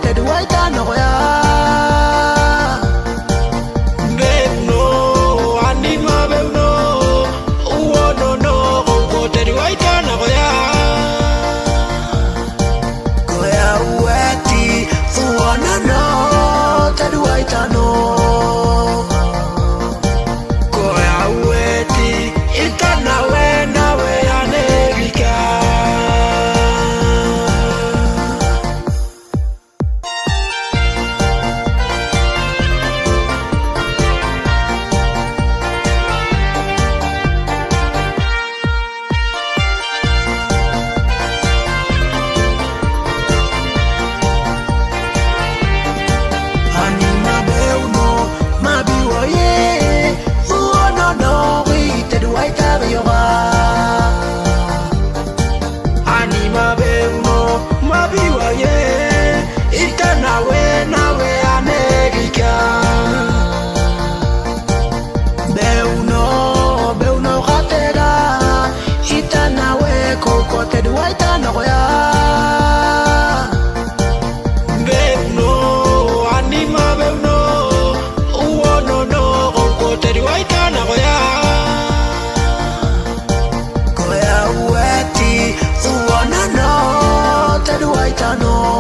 te duaita no ya Beuno anima beuno uono no ko te duaita no ya Goya ueti uono no te duaita no Goya ueti itana we nawe anegika te duaita no ya Beuno anima beuno uono no ko te duaita no ya Goya ueti uono no te duaita no